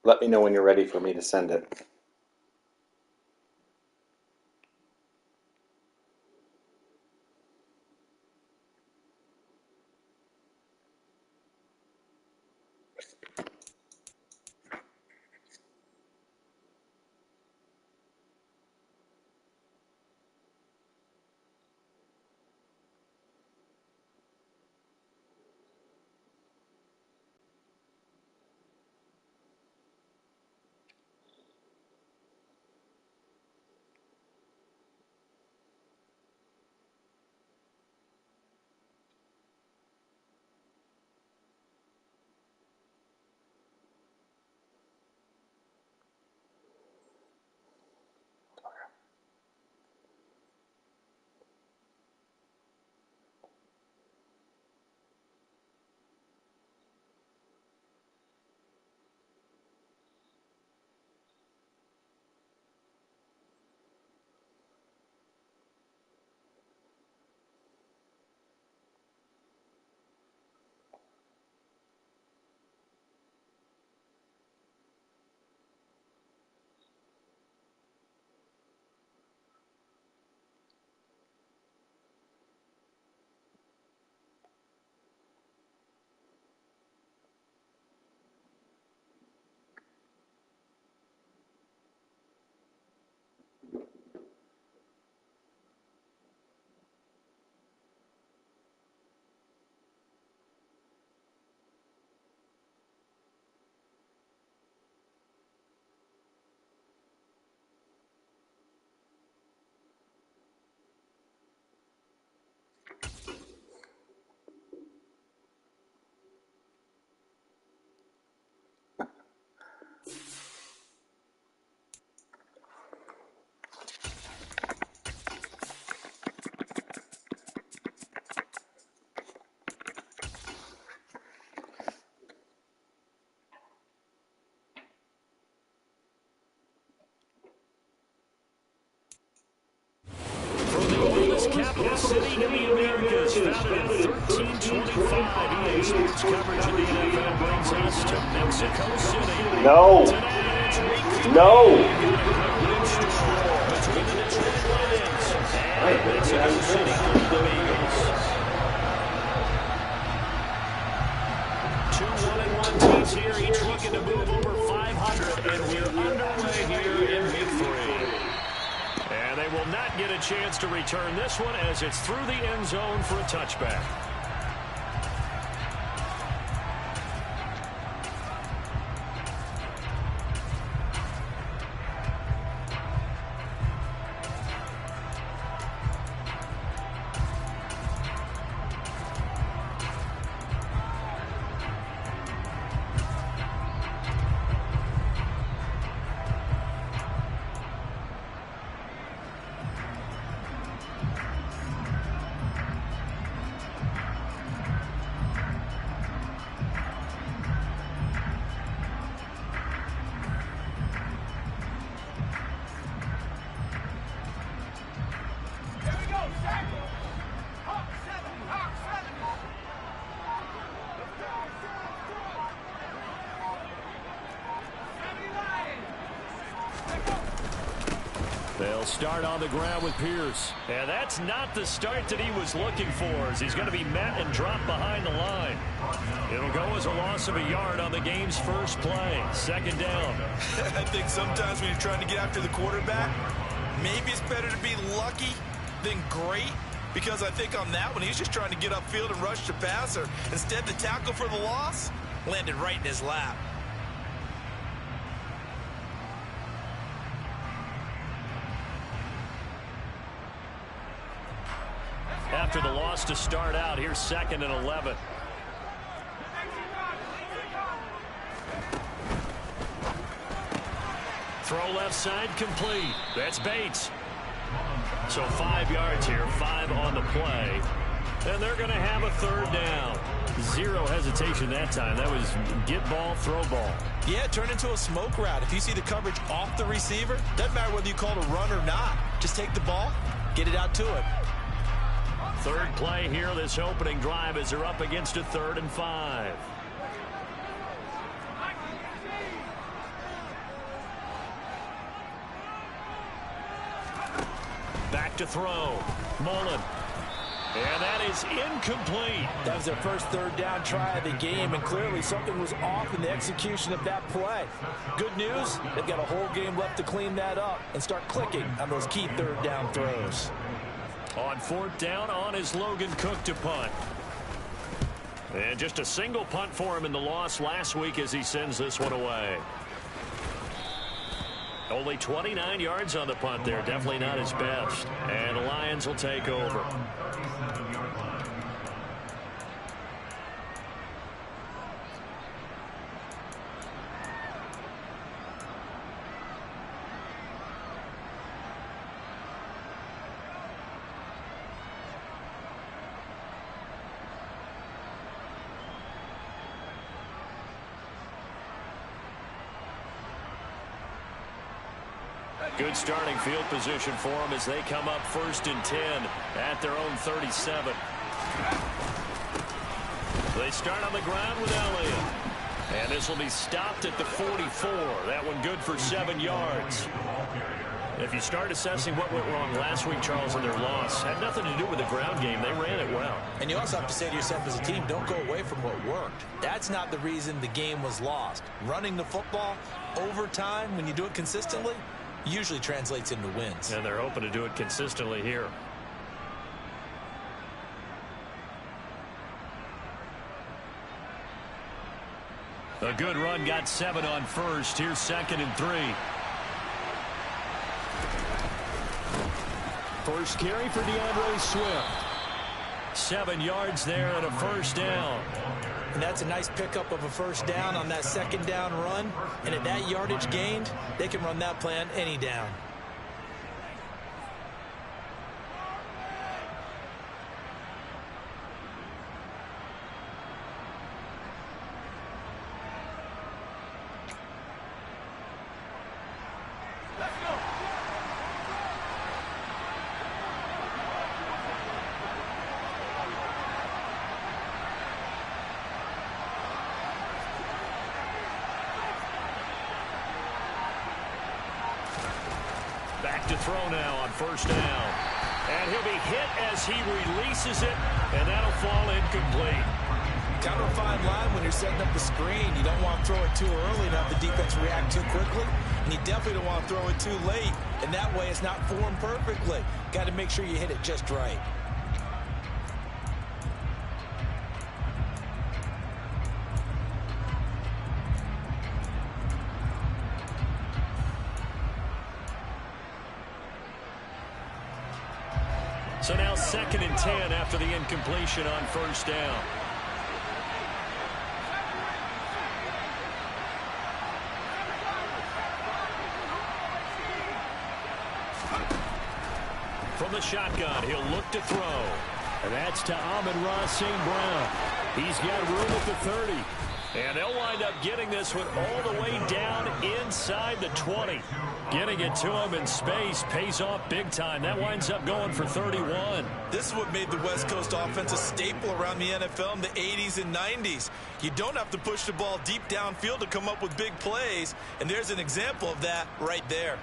Let me know when you're ready for me to send it. Capital city in the Americas, founded in 1325. EA Sports coverage of the NFL brings us to Mexico City. No. No. Between the Detroit Lions and Mexico City Golden Eagles. 2-1-1 teams here, each looking to move over 500, and we're underway here in week 3. And they will not get a chance to return this one as it's through the end zone for a touchback. They'll start on the ground with Pierce. And that's not the start that he was looking for, as he's going to be met and dropped behind the line. It'll go as a loss of a yard on the game's first play. Second down. I think sometimes when you're trying to get after the quarterback, maybe it's better to be lucky than great. Because I think on that one, he's just trying to get upfield and rush the passer. Instead, the tackle for the loss landed right in his lap. After the loss to start out, here's 2nd and 11. Throw left side complete. That's Bates. So 5 yards here, 5 on the play. And they're going to have a third down. Zero hesitation that time. That was get ball, throw ball. Yeah, turn into a smoke route. If you see the coverage off the receiver, doesn't matter whether you call it a run or not. Just take the ball, get it out to him. Third play here, this opening drive, as they're up against a 3rd and 5. Back to throw. Mullen. And that is incomplete. That was their first third down try of the game, and clearly something was off in the execution of that play. Good news, they've got a whole game left to clean that up and start clicking on those key third down throws. On fourth down, on is Logan Cook to punt. And just a single punt for him in the loss last week as he sends this one away. Only 29 yards on the punt there. Definitely not his best. And the Lions will take over. Good starting field position for them as they come up 1st and 10 at their own 37. They start on the ground with Elliott. And this will be stopped at the 44. That one good for 7 yards. If you start assessing what went wrong last week, Charles, in their loss, had nothing to do with the ground game. They ran it well. And you also have to say to yourself as a team, don't go away from what worked. That's not the reason the game was lost. Running the football over time, when you do it consistently, usually translates into wins. And they're hoping to do it consistently here. A good run, got 7 on first. Here's 2nd and 3. First carry for DeAndre Swift. 7 yards there and a first down. And that's a nice pickup of a first down on that 2nd down run. And at that yardage gained, they can run that play on any down. Back to throw now on first down. And he'll be hit as he releases it, and that'll fall incomplete. Kind of a fine line when you're setting up the screen. You don't want to throw it too early and have the defense react too quickly. And you definitely don't want to throw it too late. And that way it's not formed perfectly. Got to make sure you hit it just right. So now 2nd and 10 after the incompletion on first down. From the shotgun, he'll look to throw. And that's to Amon-Ra St. Brown. He's got room at the 30. And they'll wind up getting this one all the way down inside the 20. Getting it to him in space pays off big time. That winds up going for 31. This is what made the West Coast offense a staple around the NFL in the 80s and 90s. You don't have to push the ball deep downfield to come up with big plays, and there's an example of that right there.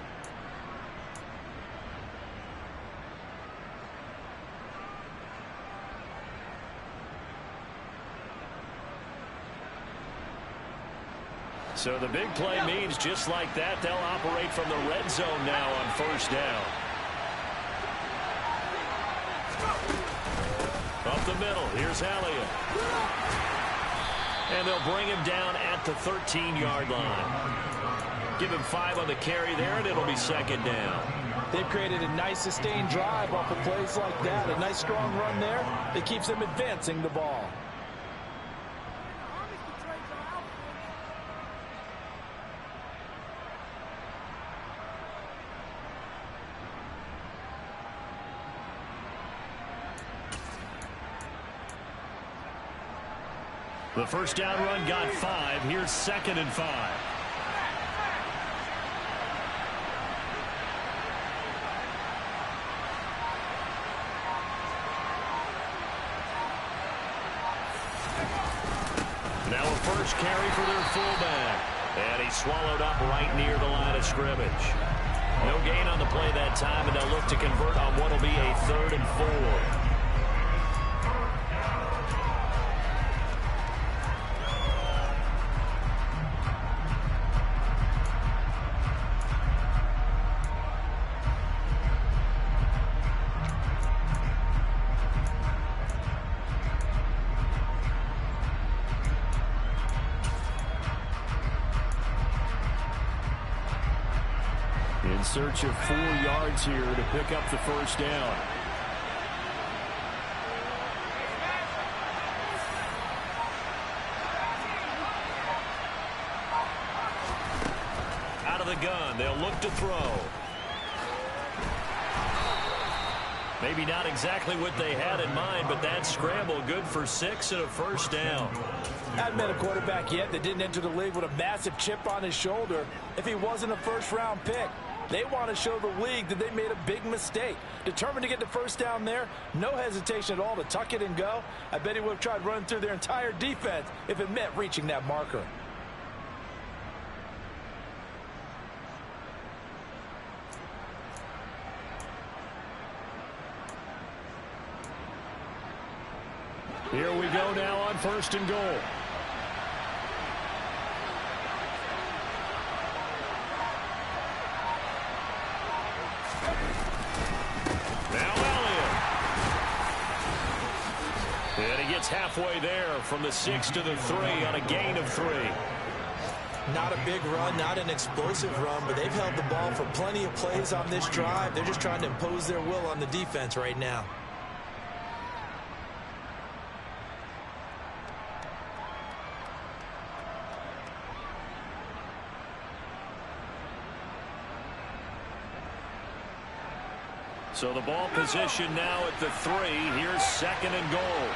So the big play means just like that, they'll operate from the red zone now on first down. Up the middle, here's Elliott. And they'll bring him down at the 13-yard line. Give him 5 on the carry there, and it'll be 2nd down. They've created a nice sustained drive off of plays like that. A nice strong run there that keeps them advancing the ball. The first down run got 5. Here's 2nd and 5. Now a first carry for their fullback. And he's swallowed up right near the line of scrimmage. No gain on the play that time, and they'll look to convert on what will be a 3rd and 4. In search of 4 yards here to pick up the first down. Out of the gun, they'll look to throw. Maybe not exactly what they had in mind, but that scramble good for 6 and a first down. Hadn't been a quarterback yet that didn't enter the league with a massive chip on his shoulder if he wasn't a first-round pick. They want to show the league that they made a big mistake. Determined to get the first down there, no hesitation at all to tuck it and go. I bet he would have tried running through their entire defense if it meant reaching that marker. Here we go now on 1st and goal. And he gets halfway there from the 6 to the 3 on a gain of 3. Not a big run, not an explosive run, but they've held the ball for plenty of plays on this drive. They're just trying to impose their will on the defense right now. So the ball position now at the 3. Here's 2nd and goal.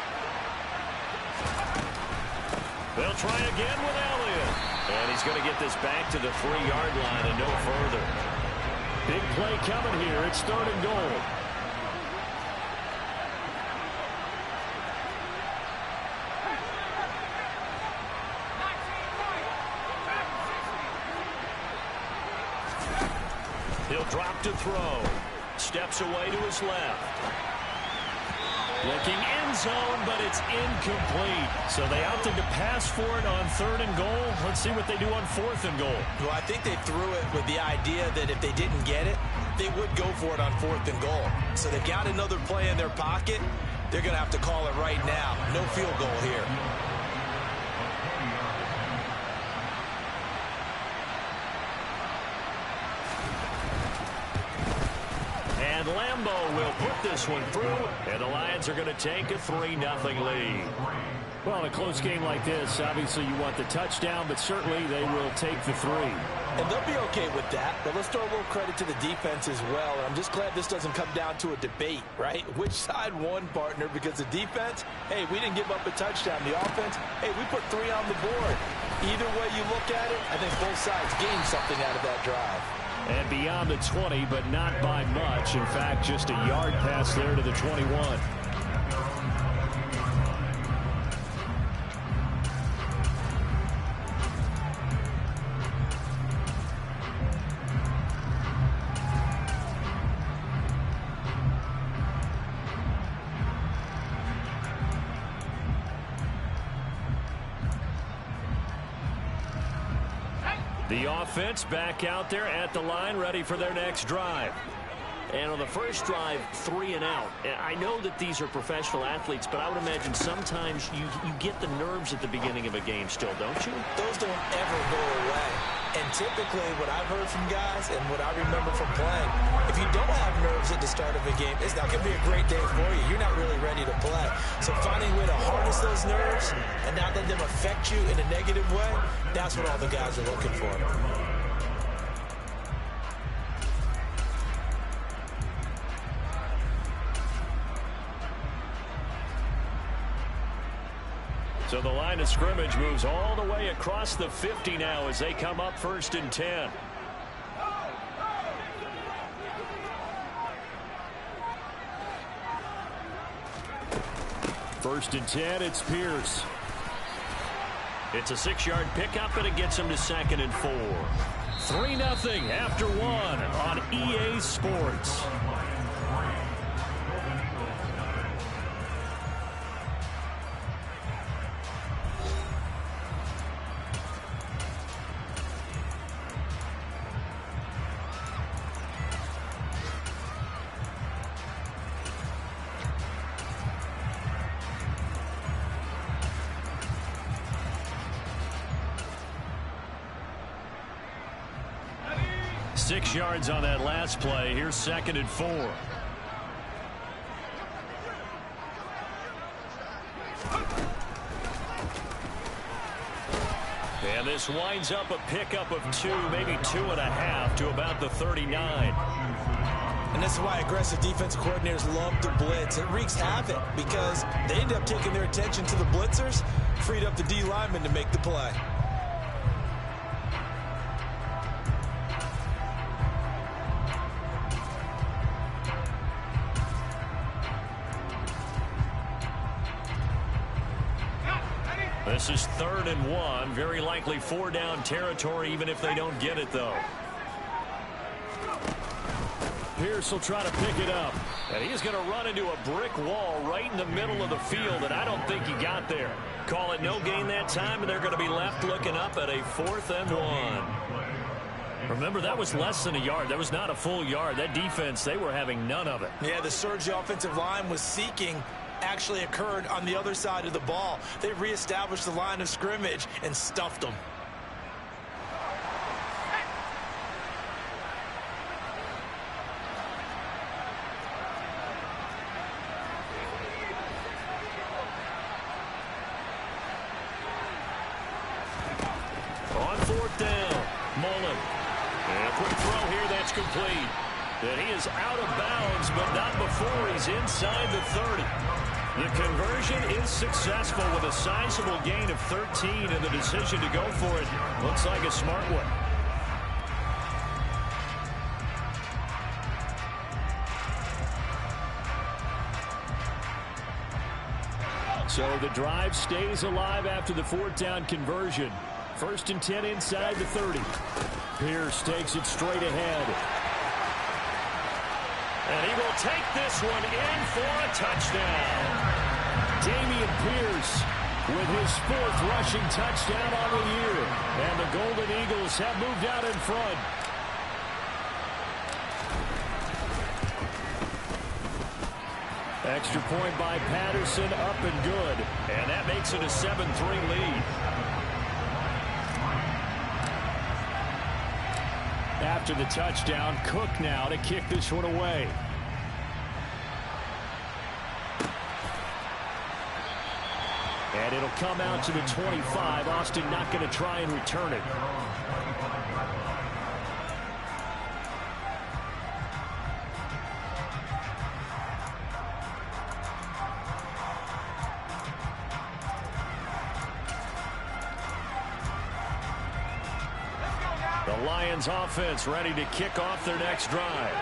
They'll try again with Elliott. And he's going to get this back to the 3-yard line and no further. Big play coming here. It's 3rd and goal. He'll drop to throw. Steps away to his left. Looking end zone, but it's incomplete. So they opted to pass for it on 3rd and goal. Let's see what they do on 4th and goal. Well, I think they threw it with the idea that if they didn't get it, they would go for it on 4th and goal. So they've got another play in their pocket. They're going to have to call it right now. No field goal here. And Lambeau will put this one through, and the Lions are going to take a 3-0 lead. Well, in a close game like this, obviously you want the touchdown, but certainly they will take the 3. And they'll be okay with that, but let's throw a little credit to the defense as well. And I'm just glad this doesn't come down to a debate, right? Which side won, partner? Because the defense, hey, we didn't give up a touchdown. The offense, hey, we put 3 on the board. Either way you look at it, I think both sides gained something out of that drive. And beyond the 20, but not by much. In fact, just a yard pass there to the 21. The offense back out there at the line, ready for their next drive. And on the first drive, 3 and out. I know that these are professional athletes, but I would imagine sometimes you get the nerves at the beginning of a game still, don't you? Those don't ever go away. And typically what I've heard from guys and what I remember from playing, if you don't have nerves at the start of a game, it's not going to be a great day for you. You're not really ready to play. So finding a way to harness those nerves and not let them affect you in a negative way, that's what all the guys are looking for. So the line of scrimmage moves all the way across the 50 now as they come up 1st and 10. First and 10, it's Pierce. It's a 6-yard pickup, and it gets him to 2nd and 4. 3-0 after one on EA Sports. Six yards on that last play. Here's 2nd and 4. And this winds up a pickup of 2, maybe 2.5 to about the 39. And this is why aggressive defensive coordinators love to blitz. It wreaks havoc because they end up taking their attention to the blitzers, freed up the D lineman to make the play. This is 3rd and 1. Very likely 4-down territory, even if they don't get it, though. Pierce will try to pick it up. And he's going to run into a brick wall right in the middle of the field, and I don't think he got there. Call it no gain that time, and they're going to be left looking up at a 4th and 1. Remember, that was less than a yard. That was not a full yard. That defense, they were having none of it. Yeah, the surge the offensive line was seeking actually occurred on the other side of the ball. They reestablished the line of scrimmage and stuffed them. On 4th down, Mullen. And a quick throw here that's complete. And he is out of bounds, but not before he's inside the 30. The conversion is successful with a sizable gain of 13, and the decision to go for it looks like a smart one. So the drive stays alive after the 4th down conversion. 1st and 10 inside the 30. Pierce takes it straight ahead. And he will take this one in for a touchdown. Dameon Pierce with his 4th rushing touchdown on the year. And the Golden Eagles have moved out in front. Extra point by Patterson, up and good. And that makes it a 7-3 lead. After the touchdown, Cook now to kick this one away. And it'll come out to the 25. Austin not going to try and return it. The Lions offense ready to kick off their next drive.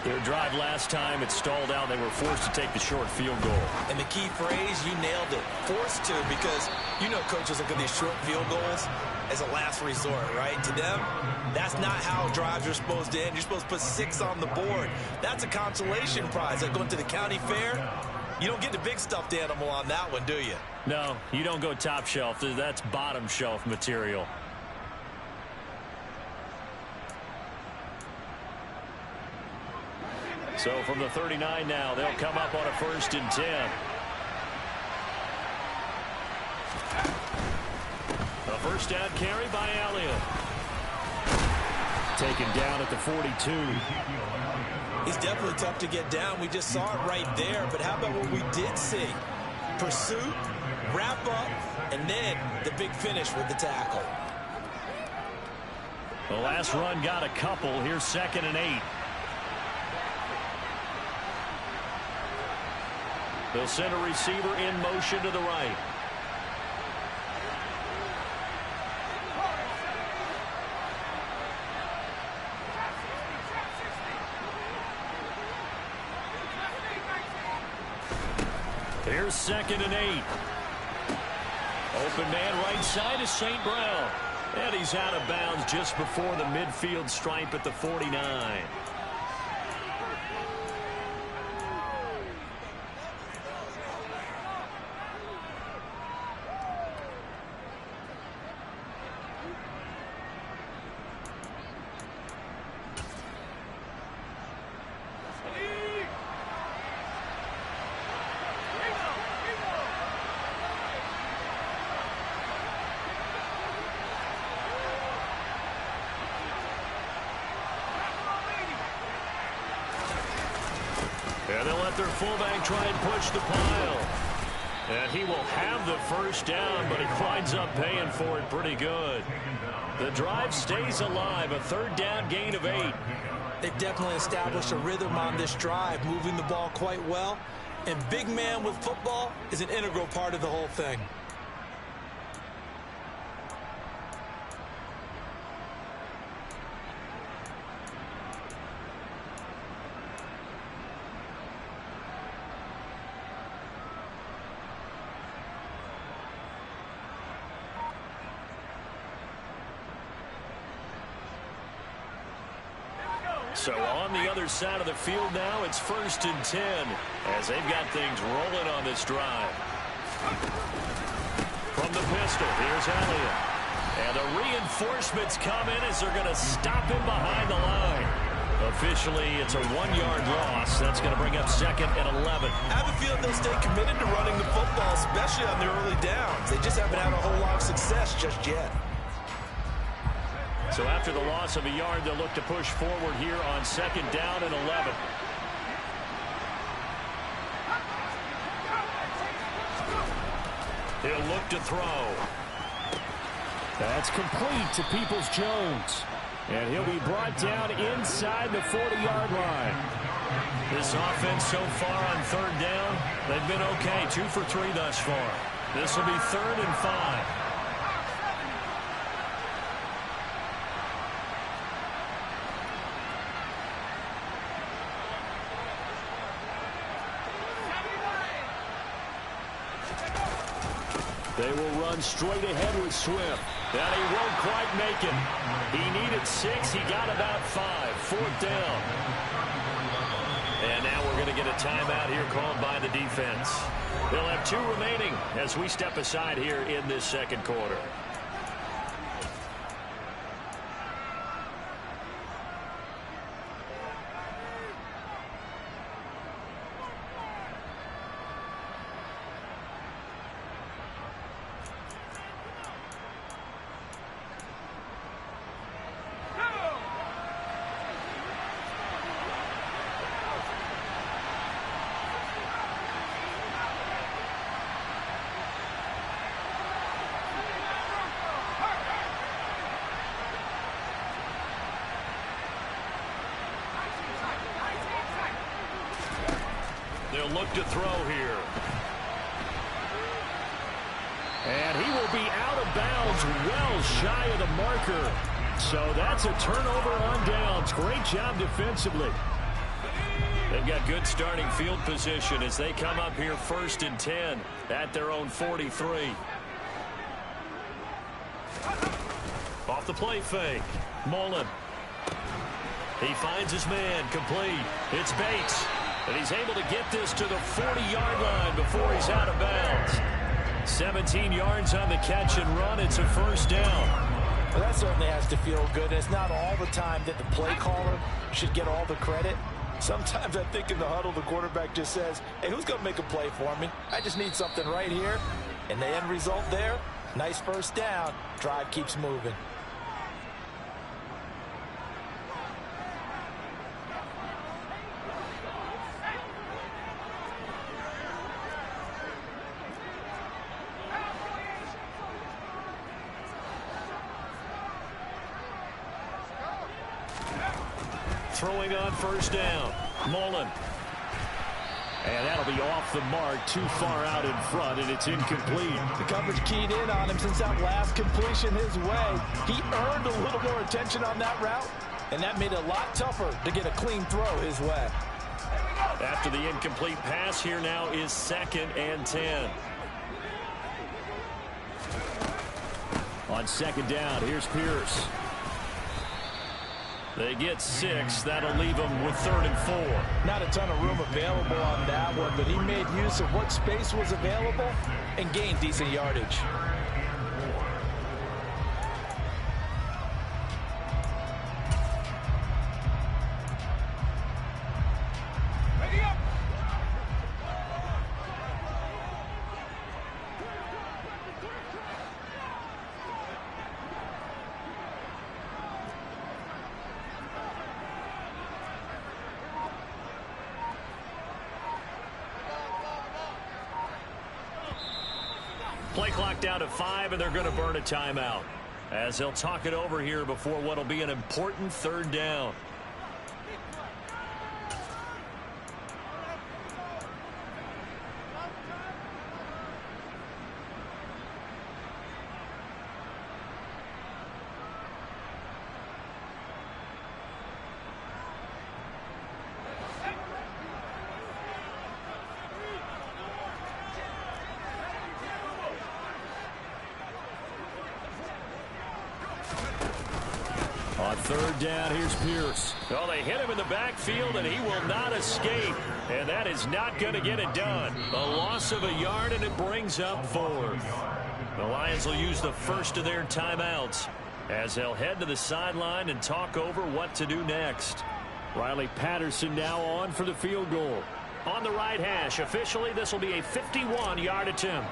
Their drive last time, it stalled out. They were forced to take the short field goal. And the key phrase, you nailed it. Forced to, because you know coaches look at these short field goals as a last resort, right? To them, that's not how drives are supposed to end. You're supposed to put 6 on the board. That's a consolation prize. Like going to the county fair, you don't get the big stuffed animal on that one, do you? No, you don't go top shelf. That's bottom shelf material. So from the 39 now, they'll come up on a 1st and 10. A 1st down carry by Elliott. Taken down at the 42. He's definitely tough to get down. We just saw it right there. But how about what we did see? Pursuit, wrap up, and then the big finish with the tackle. The last run got a couple. Here's 2nd and 8. They'll send a receiver in motion to the right. Here's 2nd and 8. Open man right side is St. Brown. And he's out of bounds just before the midfield stripe at the 49. And they'll let their fullback try and push the pile. And he will have the first down, but he winds up paying for it pretty good. The drive stays alive, a third down gain of 8. They've definitely established a rhythm on this drive, moving the ball quite well. And big man with football is an integral part of the whole thing. So on the other side of the field now, it's 1st and 10 as they've got things rolling on this drive. From the pistol, here's Elliott. And the reinforcements come in as they're going to stop him behind the line. Officially, it's a 1-yard loss. That's going to bring up 2nd and 11. I have a feeling they'll stay committed to running the football, especially on the early downs. They just haven't had a whole lot of success just yet. So after the loss of a yard, they'll look to push forward here on 2nd down and 11. He'll look to throw. That's complete to Peoples-Jones. And he'll be brought down inside the 40-yard line. This offense so far on 3rd down, they've been okay. 2 for 3 thus far. This will be 3rd and 5. They will run straight ahead with Swift. And he won't quite make it. He needed 6. He got about 5. 4th down. And now we're going to get a timeout here called by the defense. They'll have 2 remaining as we step aside here in this 2nd quarter. They'll look to throw here. And he will be out of bounds well shy of the marker. So that's a turnover on downs. Great job defensively. They've got good starting field position as they come up here 1st and 10 at their own 43. Off the play fake. Mullen. He finds his man complete. It's Bates. And he's able to get this to the 40-yard line before he's out of bounds. 17 yards on the catch and run. It's a 1st down. Well, that certainly has to feel good. It's not all the time that the play caller should get all the credit. Sometimes I think in the huddle, the quarterback just says, hey, who's going to make a play for me? I just need something right here. And the end result there, nice 1st down. Drive keeps moving. Throwing on 1st down. Mullen. And that'll be off the mark, too far out in front, and it's incomplete. The coverage keyed in on him since that last completion his way. He earned a little more attention on that route, and that made it a lot tougher to get a clean throw his way. After the incomplete pass, here now is 2nd and 10. On second down, here's Pierce. They get 6. That'll leave them with 3rd and 4. Not a ton of room available on that one, but he made use of what space was available and gained decent yardage. Play clock down to 5, and they're going to burn a timeout as they'll talk it over here before what will be an important 3rd down. On 3rd down, here's Pierce. Well, they hit him in the backfield, and he will not escape. And that is not going to get it done. A loss of a yard, and it brings up 4th. The Lions will use the first of their timeouts as they'll head to the sideline and talk over what to do next. Riley Patterson now on for the field goal. On the right hash, officially, this will be a 51-yard attempt.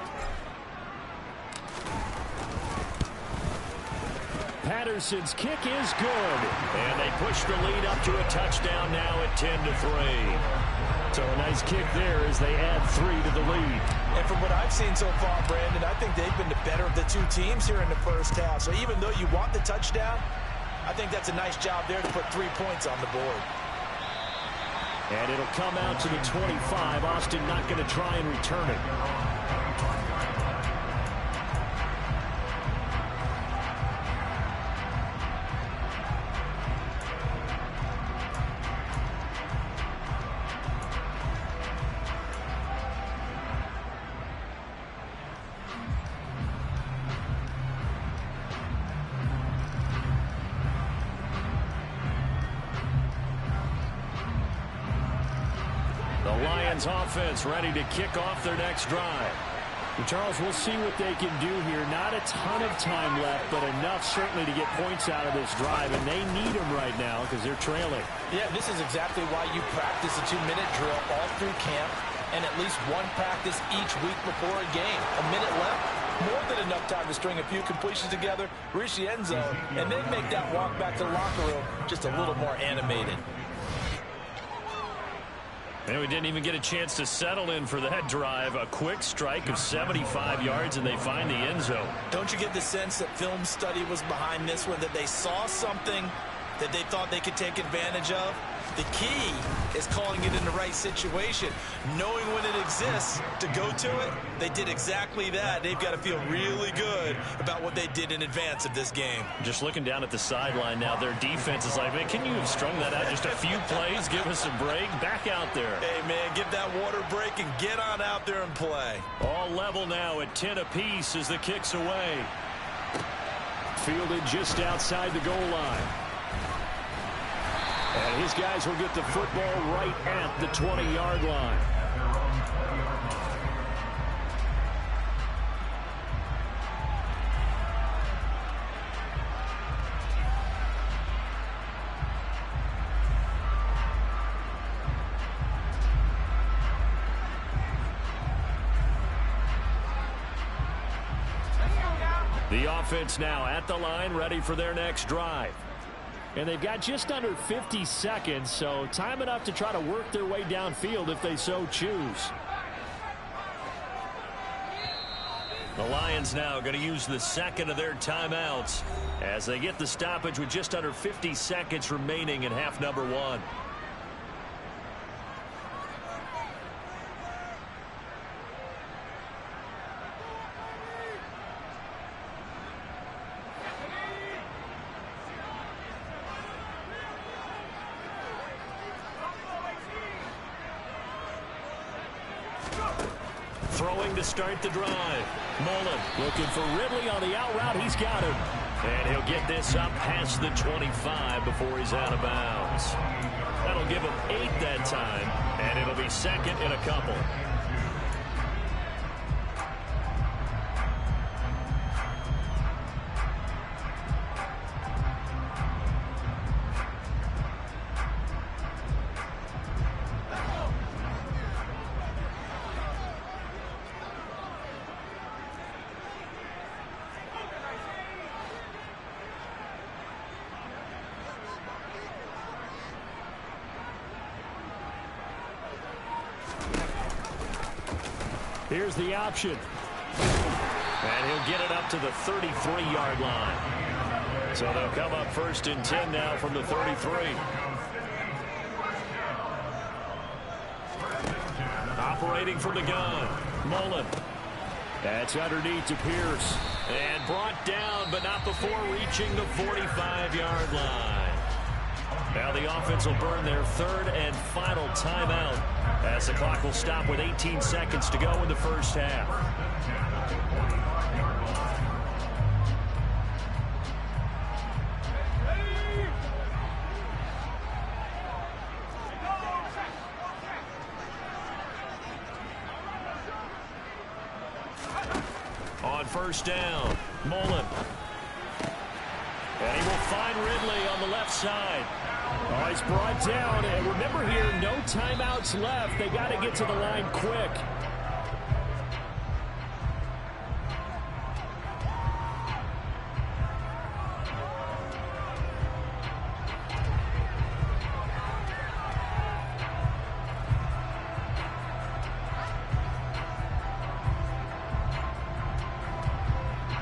Patterson's kick is good. And they push the lead up to a touchdown now at 10-3. So a nice kick there as they add 3 to the lead. And from what I've seen so far, Brandon, I think they've been the better of the two teams here in the first half. So even though you want the touchdown, I think that's a nice job there to put 3 points on the board. And it'll come out to the 25. Austin not going to try and return it. Offense ready to kick off their next drive. And Charles, we'll see what they can do here. Not a ton of time left, but enough certainly to get points out of this drive, and they need them right now because they're trailing. Yeah, this is exactly why you practice a 2-minute drill all through camp and at least one practice each week before a game. A minute left, more than enough time to string a few completions together, reach the end zone, and then make that walk back to the locker room just a little more animated. And we didn't even get a chance to settle in for that drive. A quick strike of 75 yards, and they find the end zone. Don't you get the sense that film study was behind this one, that they saw something that they thought they could take advantage of? The key is calling it in the right situation, knowing when it exists to go to it. They did exactly that. They've got to feel really good about what they did in advance of this game. Just looking down at the sideline now, their defense is like, man, can you have strung that out just a few plays? Give us a break. Back out there. Hey, man, give that water break and get on out there and play. All level now at 10 apiece as the kick's away. Fielded just outside the goal line. And his guys will get the football right at the 20-yard line. The offense now at the line, ready for their next drive. And they've got just under 50 seconds, so time enough to try to work their way downfield if they so choose. The Lions now going to use the second of their timeouts as they get the stoppage with just under 50 seconds remaining in half number 1. Throwing to start the drive. Mullen looking for Ridley on the out route. He's got him. And he'll get this up past the 25 before he's out of bounds. That'll give him 8 that time, and it'll be second in a couple. Here's the option. And he'll get it up to the 33-yard line. So they'll come up 1st and 10 now from the 33. Operating from the gun. Mullen. That's underneath to Pierce. And brought down, but not before reaching the 45-yard line. Now the offense will burn their 3rd and final timeout as the clock will stop with 18 seconds to go in the first half. On 1st down, Mullen. And he will find Ridley on the left side. Oh, he's brought down, and remember here, no timeouts left. They got to get to the line quick.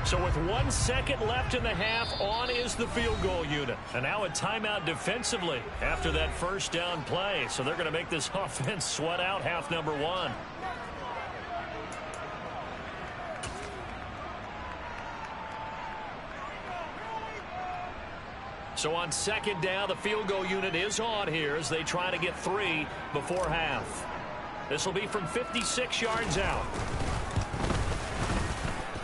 So with 1 second left in the half, on is the field goal unit. And now a timeout defensively after that 1st down play. So they're going to make this offense sweat out half number 1. So on 2nd down, the field goal unit is on here as they try to get 3 before half. This will be from 56 yards out.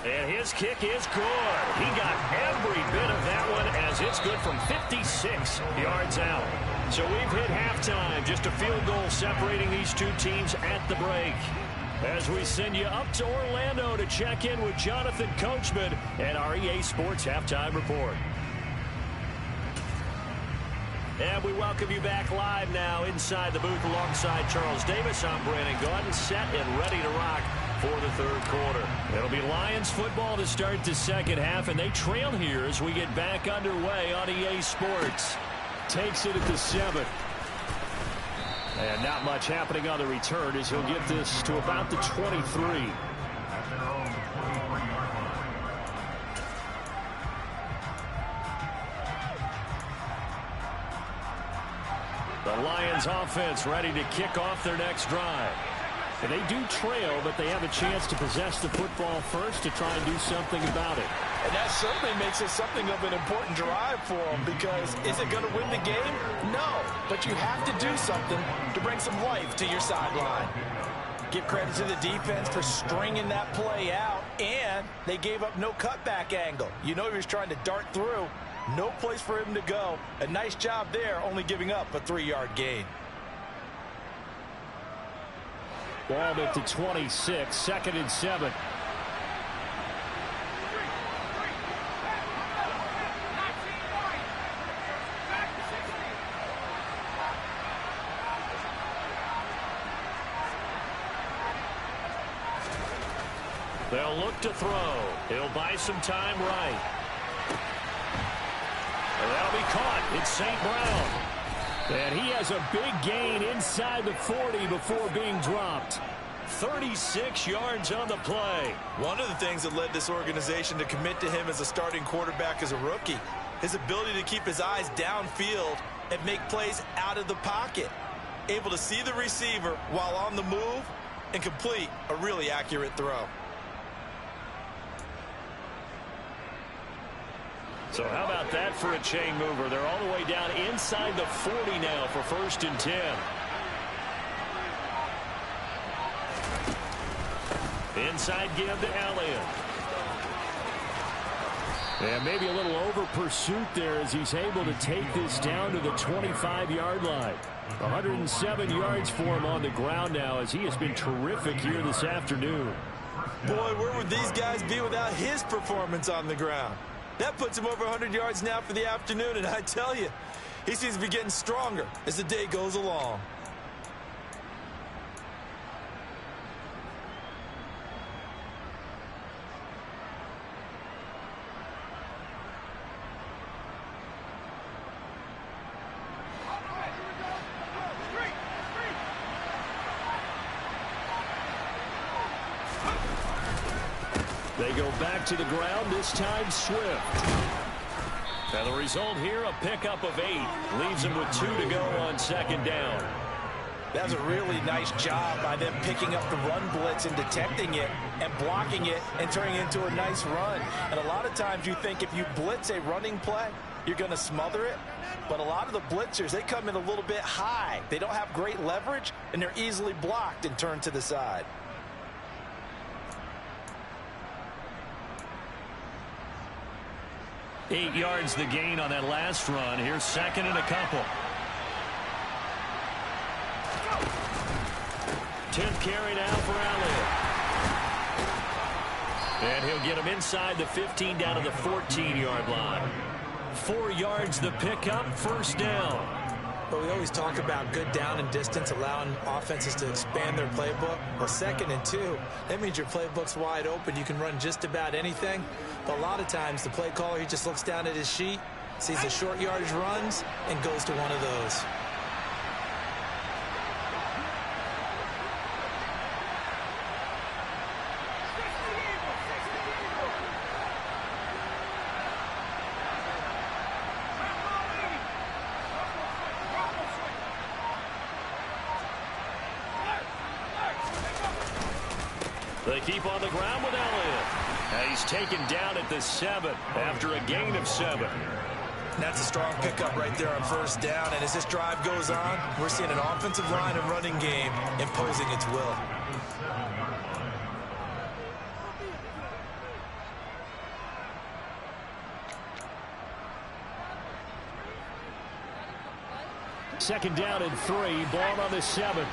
And his kick is good. He got every bit of that one as it's good from 56 yards out. So we've hit halftime. Just a field goal separating these two teams at the break. As we send you up to Orlando to check in with Jonathan Coachman and our EA Sports Halftime Report. And we welcome you back live now inside the booth alongside Charles Davis. I'm Brandon Gaudin, set and ready to rock for the 3rd quarter. It'll be Lions football to start the 2nd half, and they trail here as we get back underway on EA Sports. Takes it at the 7. And not much happening on the return as he'll get this to about the 23. The Lions offense ready to kick off their next drive. And they do trail, but they have a chance to possess the football first to try and do something about it. And that certainly makes it something of an important drive for them, because is it going to win the game? No, but you have to do something to bring some life to your sideline. Give credit to the defense for stringing that play out, and they gave up no cutback angle. You know he was trying to dart through. No place for him to go. A nice job there, only giving up a 3-yard gain. Ball at the 26, 2nd and 7. They'll look to throw. He'll buy some time right. And that'll be caught. It's St. Brown. And he has a big gain inside the 40 before being dropped. 36 yards on the play. One of the things that led this organization to commit to him as a starting quarterback as a rookie, his ability to keep his eyes downfield and make plays out of the pocket. Able to see the receiver while on the move and complete a really accurate throw. So how about that for a chain mover? They're all the way down inside the 40 now for 1st and 10. Inside give to Elliott. And maybe a little over pursuit there as he's able to take this down to the 25-yard line. 107 yards for him on the ground now as he has been terrific here this afternoon. Boy, where would these guys be without his performance on the ground? That puts him over 100 yards now for the afternoon, and I tell you, he seems to be getting stronger as the day goes along. They go back to the ground, this time Swift. And the result here, a pickup of 8. Leaves him with 2 to go on second down. That was a really nice job by them picking up the run blitz and detecting it and blocking it and turning it into a nice run. And a lot of times you think if you blitz a running play, you're going to smother it. But a lot of the blitzers, they come in a little bit high. They don't have great leverage, and they're easily blocked and turned to the side. Eight yards the gain on that last run. Here's second and a couple. 10th carry now for Elliott. And he'll get him inside the 15 down to the 14-yard line. 4 yards the pickup, first down. But we always talk about good down and distance, allowing offenses to expand their playbook. Well, 2nd and 2, that means your playbook's wide open. You can run just about anything. But a lot of times, the play caller, he just looks down at his sheet, sees the short yardage runs, and goes to one of those. They keep on the ground with Elliott. And he's taken down at the 7 after a gain of 7. That's a strong pickup right there on first down. And as this drive goes on, we're seeing an offensive line and running game imposing its will. Second down and 3, ball on the 7.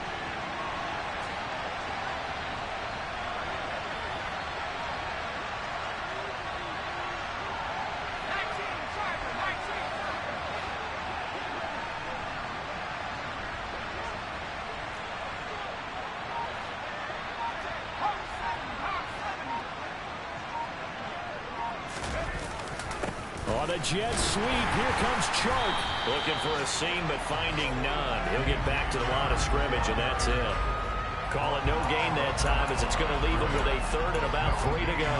On a jet sweep, here comes Chark. Looking for a seam, but finding none. He'll get back to the line of scrimmage, and that's it. Call it no gain that time, as it's going to leave him with a 3rd and about 3 to go.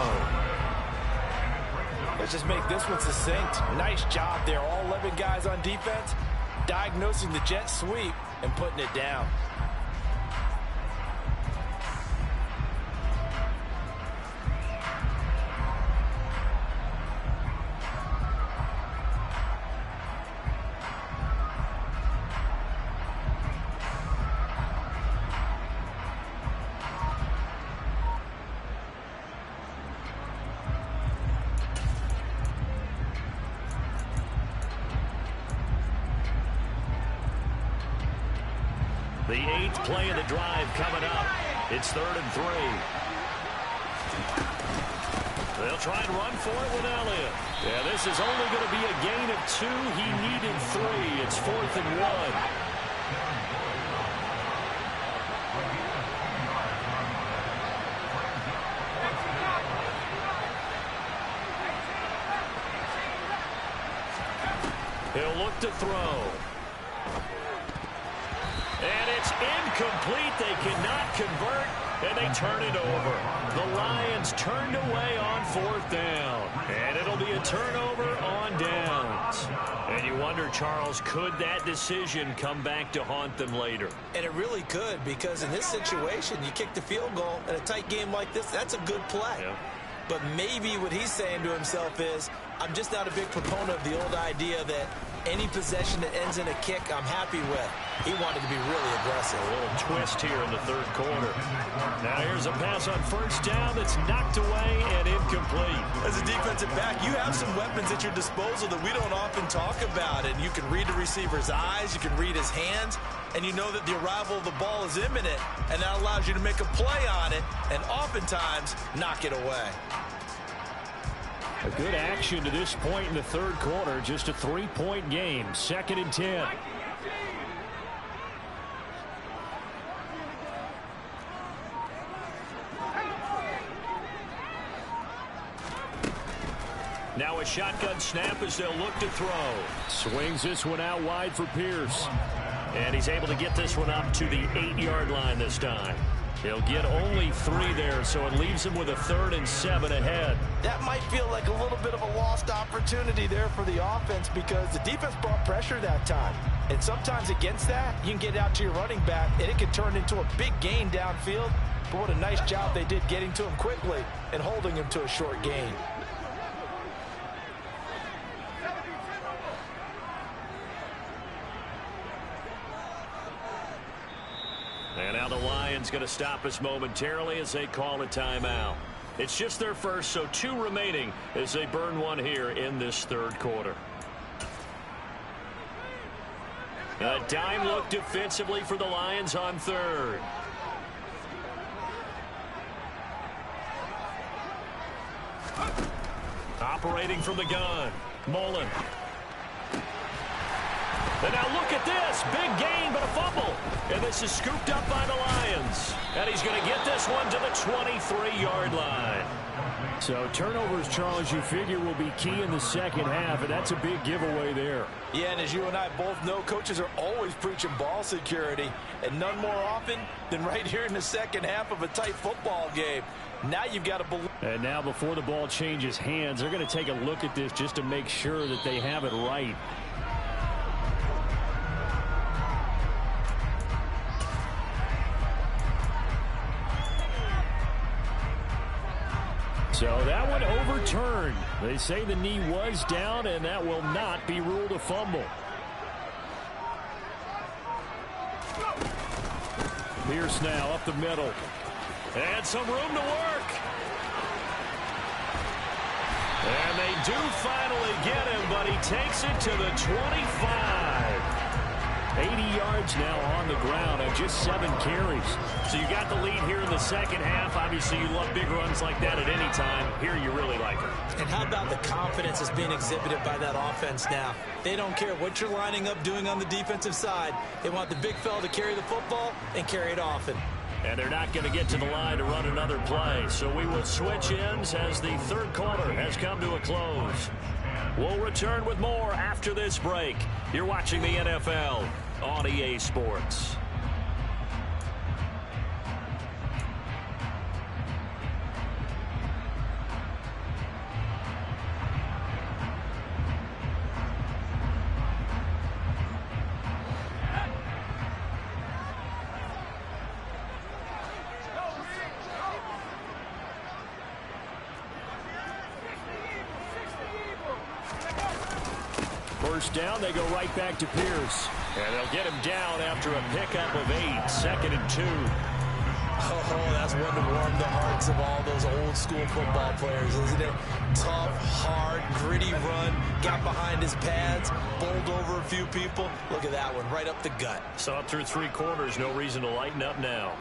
Let's just make this one succinct. Nice job there. All 11 guys on defense diagnosing the jet sweep and putting it down. The 8th play of the drive coming up. It's 3rd and 3. They'll try and run for it with Elliott. Yeah, this is only going to be a gain of 2. He needed 3. It's 4th and 1. He'll look to throw. And it's incomplete. They cannot convert, and they turn it over. The Lions turned away on 4th down. And it'll be a turnover on downs. And you wonder, Charles, could that decision come back to haunt them later? And it really could, because in this situation, you kick the field goal in a tight game like this, that's a good play. Yeah. But maybe what he's saying to himself is, I'm just not a big proponent of the old idea that Any possession that ends in a kick, I'm happy with. He wanted to be really aggressive. A little twist here in the third quarter. Now here's a pass on first down that's knocked away and incomplete. As a defensive back, you have some weapons at your disposal that we don't often talk about. And you can read the receiver's eyes, you can read his hands, and you know that the arrival of the ball is imminent, and that allows you to make a play on it and oftentimes knock it away. A good action to this point in the third quarter. Just a 3-point game. 2nd and 10. Now a shotgun snap as they'll look to throw. Swings this one out wide for Pierce. And he's able to get this one up to the 8-yard line this time. He'll get only 3 there, so it leaves him with a 3rd and 7 ahead. That might feel like a little bit of a lost opportunity there for the offense because the defense brought pressure that time. And sometimes against that, you can get out to your running back, and it can turn into a big gain downfield. But what a nice job they did getting to him quickly and holding him to a short gain. And now the Lions going to stop us momentarily as they call a timeout. It's just their first, so 2 remaining as they burn one here in this third quarter. A dime look defensively for the Lions on 3rd. Operating from the gun, Mullen. And now look at this. Big gain, but a fumble. And this is scooped up by the Lions. And he's going to get this one to the 23-yard line. So turnovers, Charles, you figure will be key in the second half, and that's a big giveaway there. Yeah, and as you and I both know, coaches are always preaching ball security, and none more often than right here in the second half of a tight football game. Now you've got to believe. And now before the ball changes hands, they're going to take a look at this just to make sure that they have it right. So that one overturned. They say the knee was down, and that will not be ruled a fumble. Pierce now up the middle. And some room to work. And they do finally get him, but he takes it to the 25. 80 yards now on the ground on just 7 carries. So you got the lead here in the second half. Obviously, you love big runs like that at any time. Here you really like it. And how about the confidence that's being exhibited by that offense now? They don't care what you're lining up doing on the defensive side. They want the big fella to carry the football and carry it often. And they're not going to get to the line to run another play. So we will switch ends as the third quarter has come to a close. We'll return with more after this break. You're watching the NFL on EA Sports. First down, they go right back to Pierce. And they'll get him down after a pickup of 8, 2nd and 2. Oh, that's one to warm the hearts of all those old school football players, isn't it? Tough, hard, gritty run, got behind his pads, bowled over a few people. Look at that one, right up the gut. Saw it through 3 quarters, no reason to lighten up now.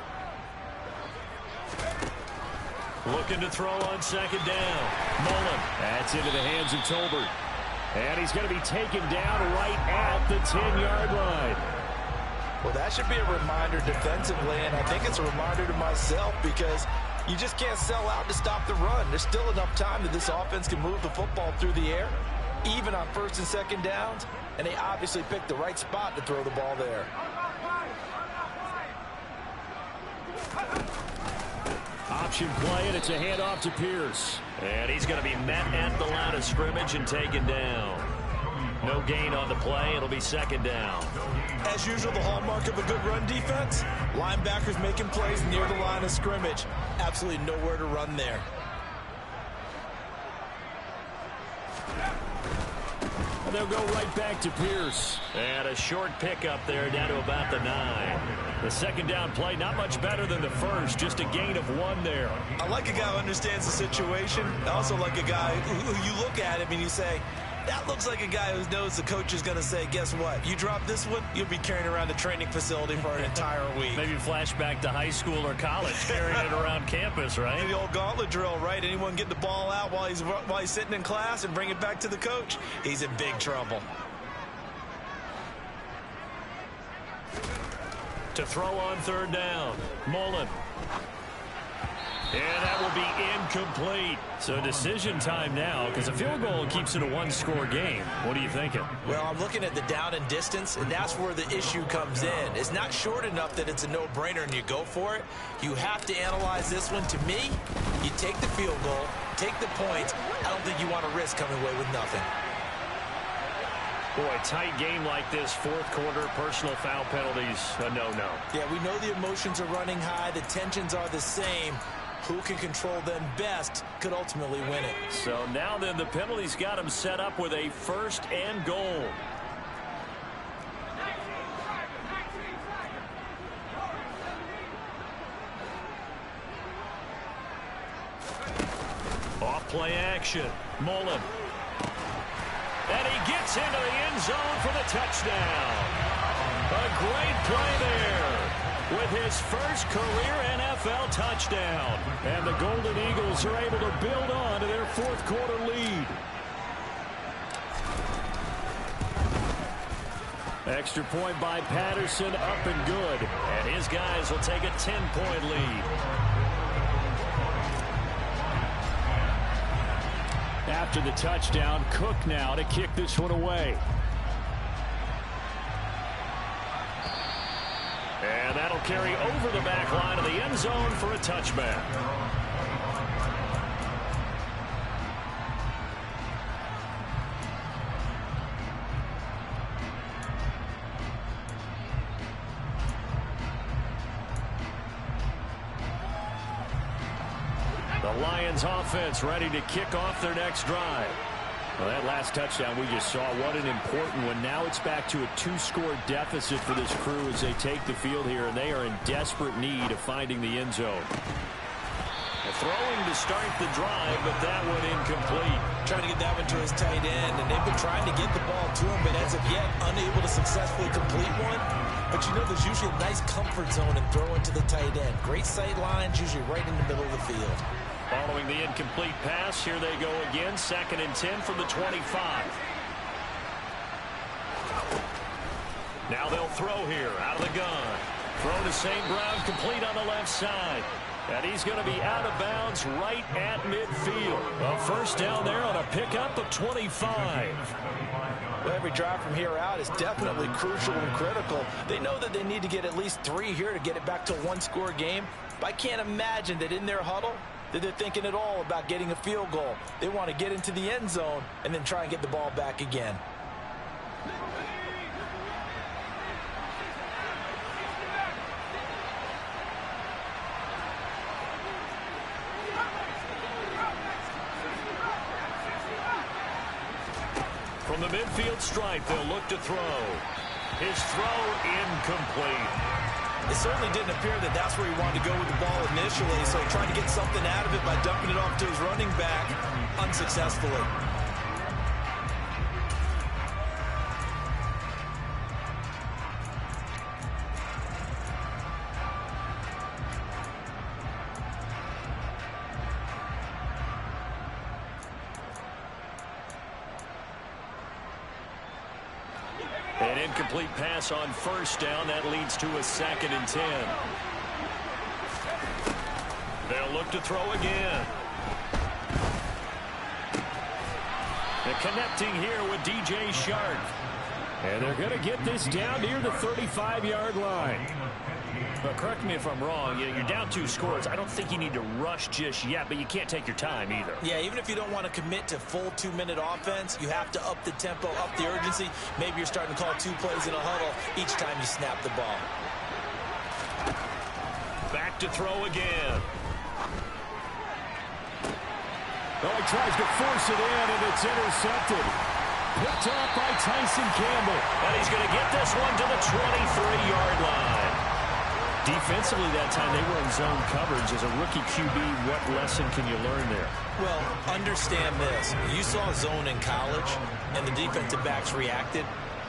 Looking to throw on 2nd down. Mullen. That's into the hands of Tolbert. And he's going to be taken down right at the 10-yard line. Well, that should be a reminder defensively, and I think it's a reminder to myself because you just can't sell out to stop the run. There's still enough time that this offense can move the football through the air, even on 1st and 2nd downs, and they obviously picked the right spot to throw the ball there. Option play, and it's a handoff to Pierce. And he's going to be met at the line of scrimmage and taken down. No gain on the play. It'll be 2nd down. As usual, the hallmark of a good run defense, linebackers making plays near the line of scrimmage. Absolutely nowhere to run there. They'll go right back to Pierce. And a short pickup there down to about the 9. The second down play, not much better than the first, just a gain of 1 there. I like a guy who understands the situation. I also like a guy who you look at him and you say, that looks like a guy who knows the coach is going to say, guess what? You drop this one, you'll be carrying around the training facility for an entire week. Maybe flashback to high school or college, carrying it around campus, right? The old gauntlet drill, right? Anyone get the ball out while he's sitting in class and bring it back to the coach? He's in big trouble. To throw on third down, Mullen. And that will be incomplete. So decision time now, because a field goal keeps it a one-score game. What are you thinking? Well, I'm looking at the down and distance, and that's where the issue comes in. It's not short enough that it's a no-brainer and you go for it. You have to analyze this one. To me, you take the field goal, take the points. I don't think you want to risk coming away with nothing. Boy, tight game like this, fourth quarter, personal foul penalties, a no-no. Yeah, we know the emotions are running high. The tensions are the same. Who can control them best could ultimately win it. So now then, the penalties got him set up with a first and goal. Off play action, Mullen. And he gets into the end zone for the touchdown. A great play there with his first career NFL touchdown. And the Golden Eagles are able to build on to their fourth quarter lead. Extra point by Patterson, up and good. And his guys will take a 10-point lead. After the touchdown, Cook now to kick this one away. And that'll carry over the back line of the end zone for a touchback. The Lions offense ready to kick off their next drive. Well, that last touchdown we just saw, what an important one. Now it's back to a 2-score deficit for this crew as they take the field here, and they are in desperate need of finding the end zone. Throwing to start the drive, but that one incomplete. Trying to get that one to his tight end, and they've been trying to get the ball to him, but as of yet, unable to successfully complete one. But you know, there's usually a nice comfort zone in throwing to the tight end. Great sight lines, usually right in the middle of the field. Following the incomplete pass, here they go again, 2nd and 10 from the 25. Now they'll throw here, out of the gun. Throw to St. Brown, complete on the left side. And he's going to be out of bounds right at midfield. A first down there on a pickup of 25. Well, every drive from here out is definitely crucial and critical. They know that they need to get at least 3 here to get it back to a one-score game. But I can't imagine that in their huddle that they're thinking at all about getting a field goal. They want to get into the end zone and then try and get the ball back again. From the midfield stripe, they'll look to throw. His throw incomplete. It certainly didn't appear that that's where he wanted to go with the ball initially, so trying to get something out of it by dumping it off to his running back unsuccessfully. An incomplete pass on first down. That leads to a 2nd and 10. They'll look to throw again. And connecting here with DJ Shark. And they're going to get this down near the 35-yard line. But correct me if I'm wrong, you're down 2 scores. I don't think you need to rush just yet, but you can't take your time either. Yeah, even if you don't want to commit to full 2-minute offense, you have to up the tempo, up the urgency. Maybe you're starting to call 2 plays in a huddle each time you snap the ball. Back to throw again. Oh, he tries to force it in, and it's intercepted. Picked off by Tyson Campbell. And he's going to get this one to the 23-yard line. Defensively that time, they were in zone coverage. As a rookie QB, what lesson can you learn there? Well, understand this. You saw zone in college, and the defensive backs reacted,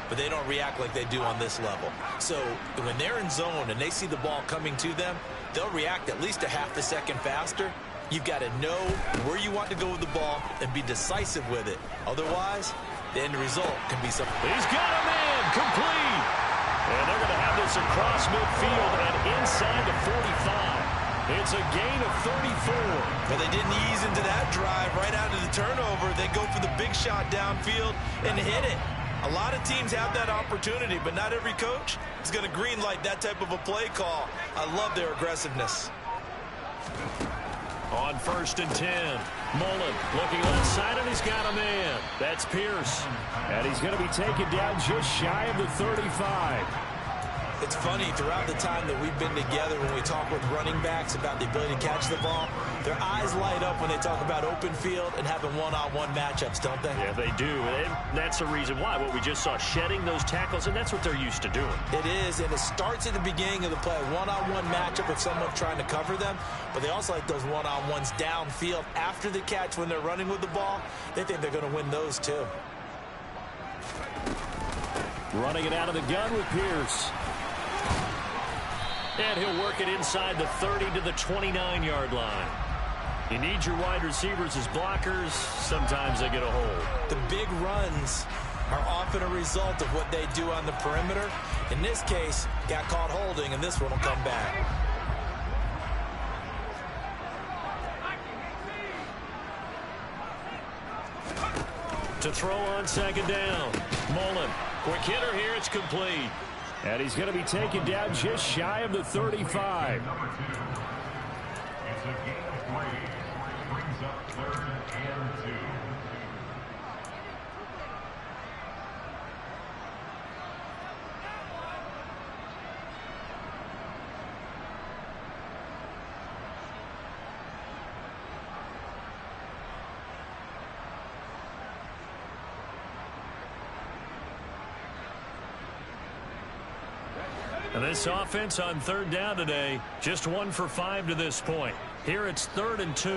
but they don't react like they do on this level. So when they're in zone and they see the ball coming to them, they'll react at least a half a second faster. You've got to know where you want to go with the ball and be decisive with it. Otherwise, the end result can be something. He's got a man complete. And they're going to have this across midfield and inside the 45. It's a gain of 34. But they didn't ease into that drive right out of the turnover. They go for the big shot downfield and hit it. A lot of teams have that opportunity, but not every coach is going to green light that type of a play call. I love their aggressiveness. On 1st and 10, Mullen looking left side, and he's got a man. That's Pierce. And he's going to be taken down just shy of the 35. It's funny, throughout the time that we've been together, when we talk with running backs about the ability to catch the ball, their eyes light up when they talk about open field and having one-on-one matchups, don't they? Yeah, they do. And that's the reason why. What we just saw, shedding those tackles, and that's what they're used to doing. It is, and it starts at the beginning of the play, one-on-one matchup if someone's trying to cover them, but they also like those one-on-ones downfield after the catch when they're running with the ball. They think they're going to win those too. Running it out of the gun with Pierce. And he'll work it inside the 30 to the 29-yard line. You need your wide receivers as blockers. Sometimes they get a hold. The big runs are often a result of what they do on the perimeter. In this case, got caught holding, and this one will come back. To throw on 2nd down. Mullen, quick hitter here, it's complete. And he's going to be taken down just shy of the 35. And this offense on 3rd down today, just 1 for 5 to this point. Here it's 3rd and 2.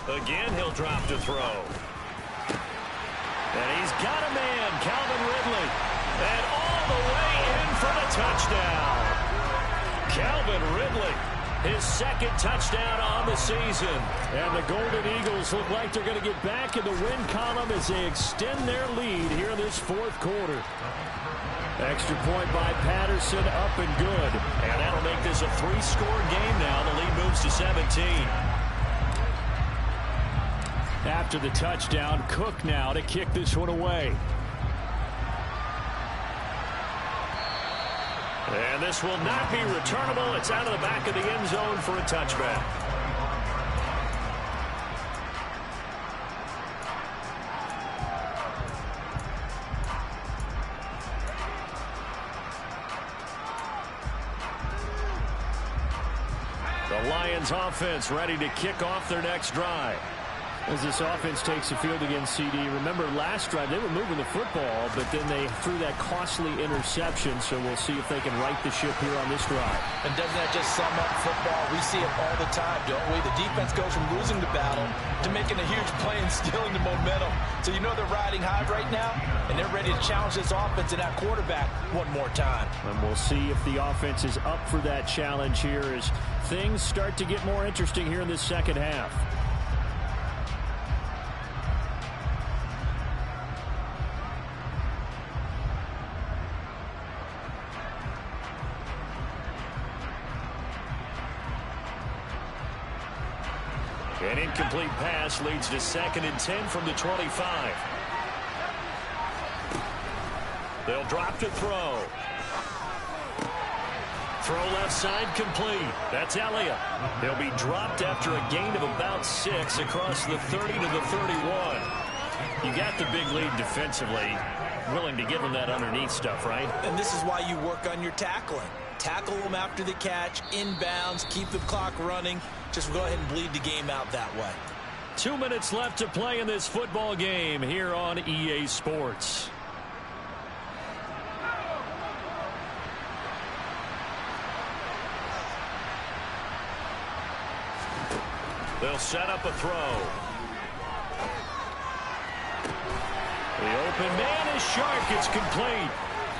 Again, he'll drop to throw. And he's got a man, Calvin Ridley. And all the way in for the touchdown. Calvin Ridley, his 2nd touchdown on the season. And the Golden Eagles look like they're going to get back in the win column as they extend their lead here in this 4th quarter. Extra point by Patterson, up and good. And that'll make this a 3-score game now. The lead moves to 17. After the touchdown, Cook now to kick this one away. And this will not be returnable. It's out of the back of the end zone for a touchback. The Lions offense ready to kick off their next drive. As this offense takes the field against CD, remember last drive they were moving the football, but then they threw that costly interception, so we'll see if they can right the ship here on this drive. And doesn't that just sum up football? We see it all the time, don't we? The defense goes from losing the battle to making a huge play and stealing the momentum. So you know they're riding high right now, and they're ready to challenge this offense and that quarterback one more time. And we'll see if the offense is up for that challenge here as things start to get more interesting here in this 2nd half. An incomplete pass leads to 2nd and 10 from the 25. They'll drop to throw. Throw left side complete. That's Elliott. He'll be dropped after a gain of about 6 across the 30 to the 31. You got the big lead defensively. Willing to give them that underneath stuff, right? And this is why you work on your tackling. Tackle them after the catch, inbounds, keep the clock running. Just go ahead and bleed the game out that way. 2 minutes left to play in this football game here on EA Sports. They'll set up a throw. The open man is Shark. It's complete.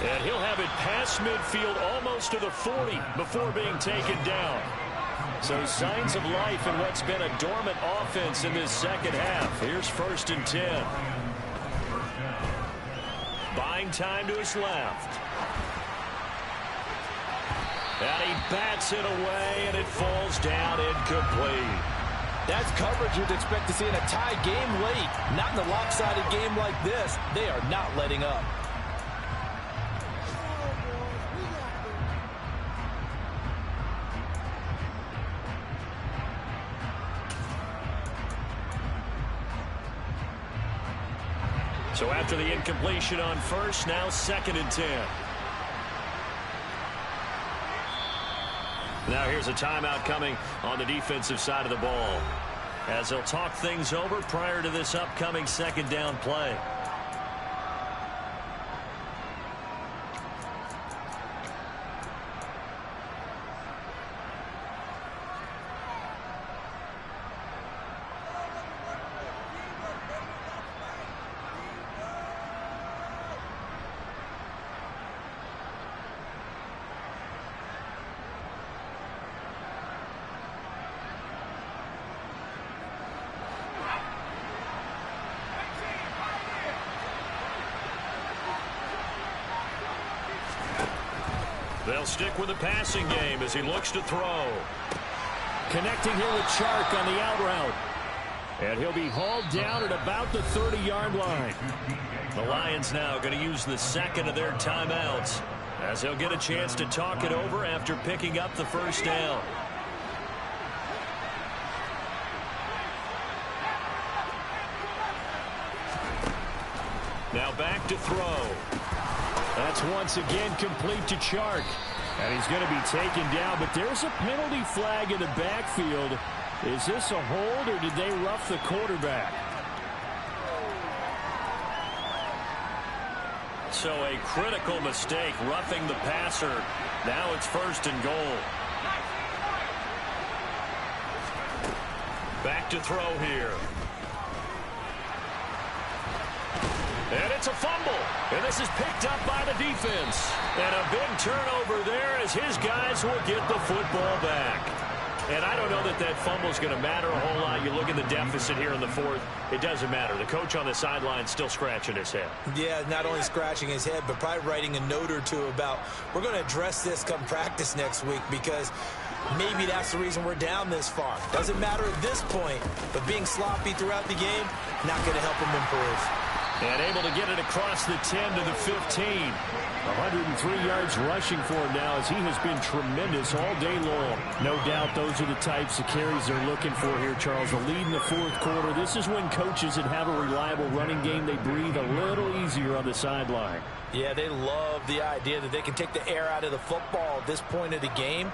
And he'll have it past midfield almost to the 40 before being taken down. So signs of life in what's been a dormant offense in this second half. Here's 1st and 10. Buying time to his left. And he bats it away, and it falls down incomplete. That's coverage you'd expect to see in a tie game late. Not in a lopsided game like this. They are not letting up. So after the incompletion on 1st, now 2nd and 10. Now here's a timeout coming on the defensive side of the ball, as they'll talk things over prior to this upcoming 2nd down play. They'll stick with the passing game as he looks to throw. Connecting here with Chark on the out route. And he'll be hauled down at about the 30-yard line. The Lions now going to use the 2nd of their timeouts, as they'll get a chance to talk it over after picking up the 1st down. Now back to throw. That's once again complete to Chark. And he's going to be taken down, but there's a penalty flag in the backfield. Is this a hold, or did they rough the quarterback? So a critical mistake, roughing the passer. Now it's 1st and goal. Back to throw here. And it's a fumble. And this is picked up by the defense. And a big turnover there as his guys will get the football back. And I don't know that that fumble is going to matter a whole lot. You look at the deficit here in the 4th. It doesn't matter. The coach on the sideline still scratching his head. Yeah, not only scratching his head, but probably writing a note or two about, we're going to address this come practice next week, because maybe that's the reason we're down this far. Doesn't matter at this point, but being sloppy throughout the game, not going to help him improve. And able to get it across the 10 to the 15. 103 yards rushing for him now, as he has been tremendous all day long. No doubt those are the types of carries they're looking for here, Charles. The lead in the 4th quarter. This is when coaches that have a reliable running game, they breathe a little easier on the sideline. Yeah, they love the idea that they can take the air out of the football at this point of the game.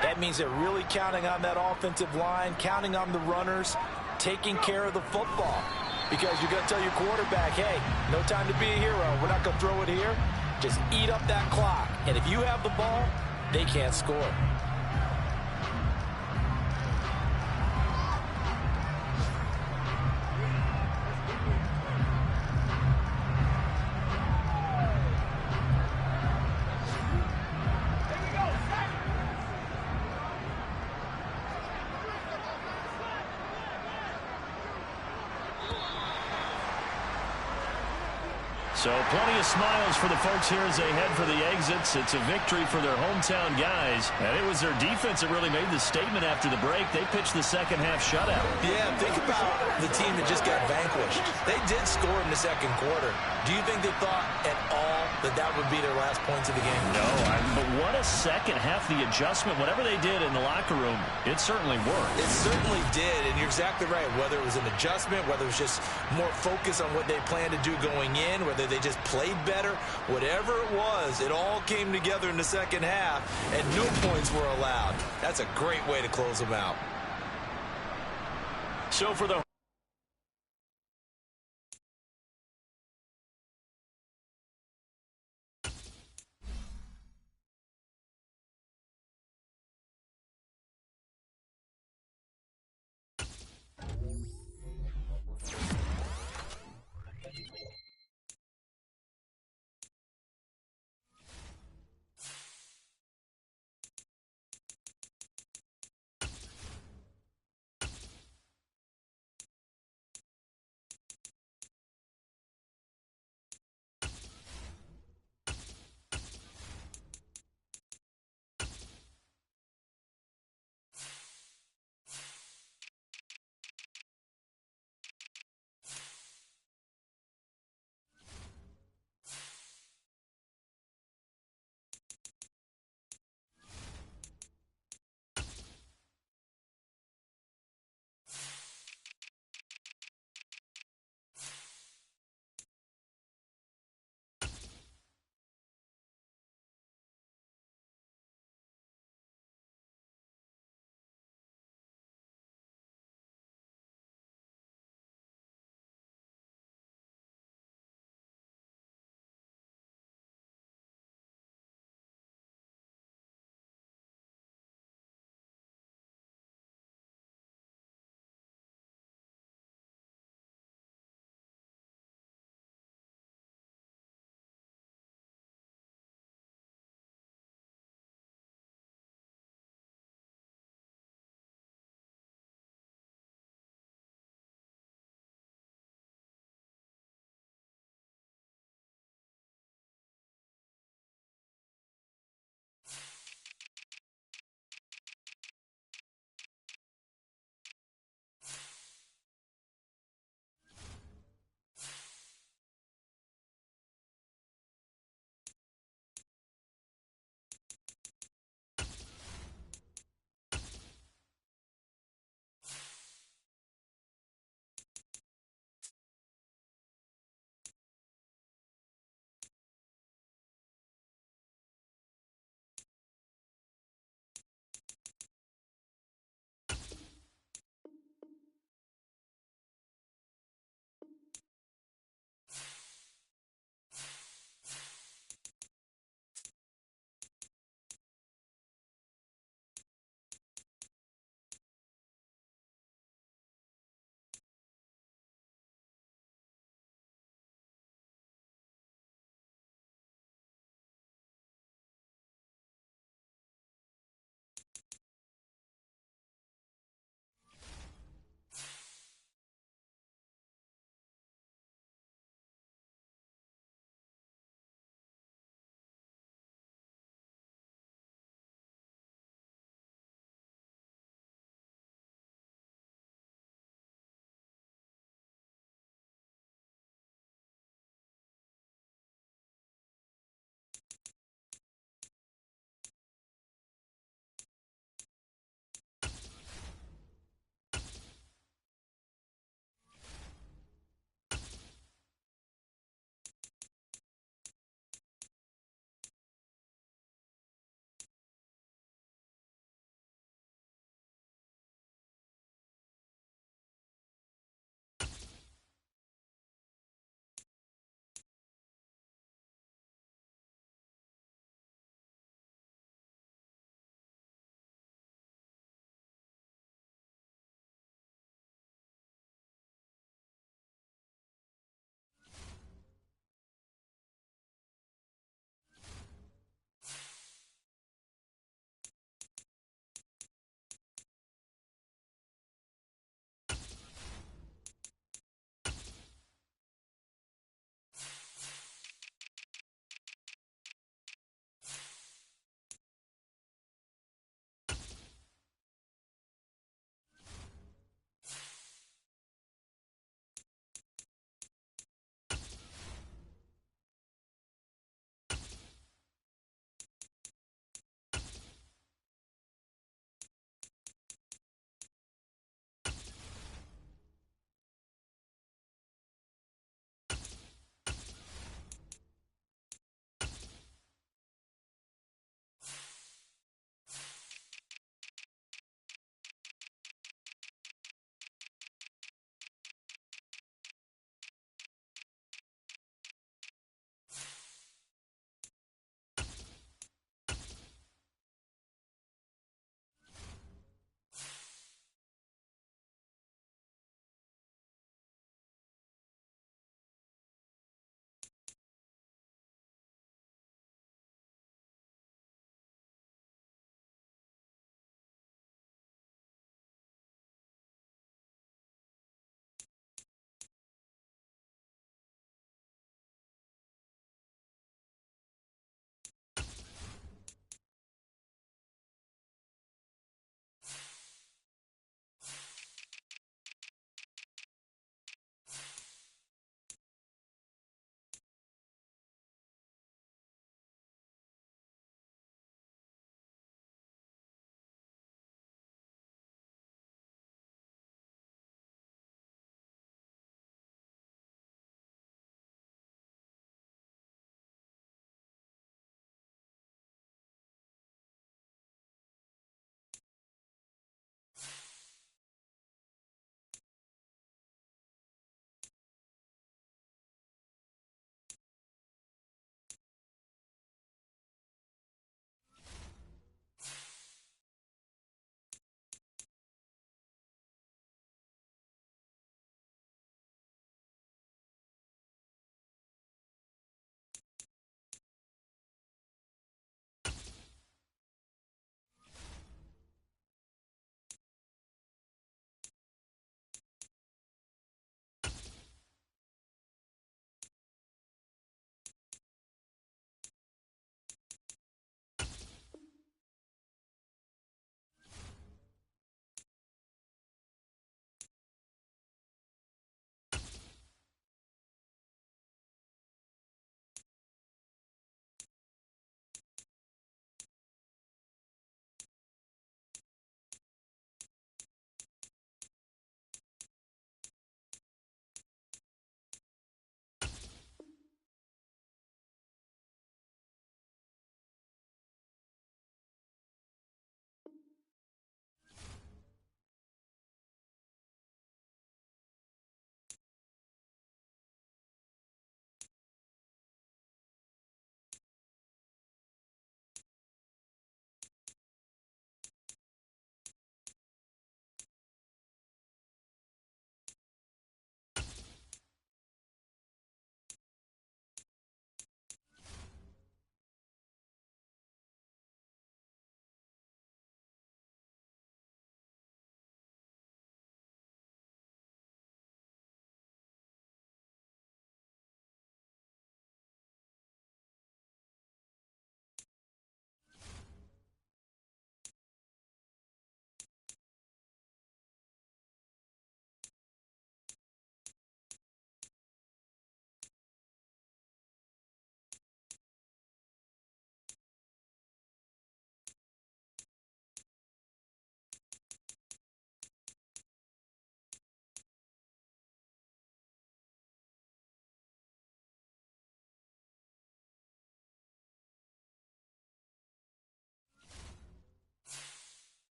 That means they're really counting on that offensive line, counting on the runners, taking care of the football. Because you're going to tell your quarterback, hey, no time to be a hero. We're not going to throw it here. Just eat up that clock. And if you have the ball, they can't score. So plenty of smiles for the folks here as they head for the exits. It's a victory for their hometown guys. And it was their defense that really made the statement after the break. They pitched the second half shutout. Yeah, think about the team that just got vanquished. They did score in the 2nd quarter. Do you think they thought at all that that would be their last points of the game. No, but what a second half. The adjustment, whatever they did in the locker room, it certainly worked. It certainly did, and you're exactly right. Whether it was an adjustment, whether it was just more focus on what they planned to do going in, whether they just played better, whatever it was, it all came together in the second half, and no points were allowed. That's a great way to close them out. So for the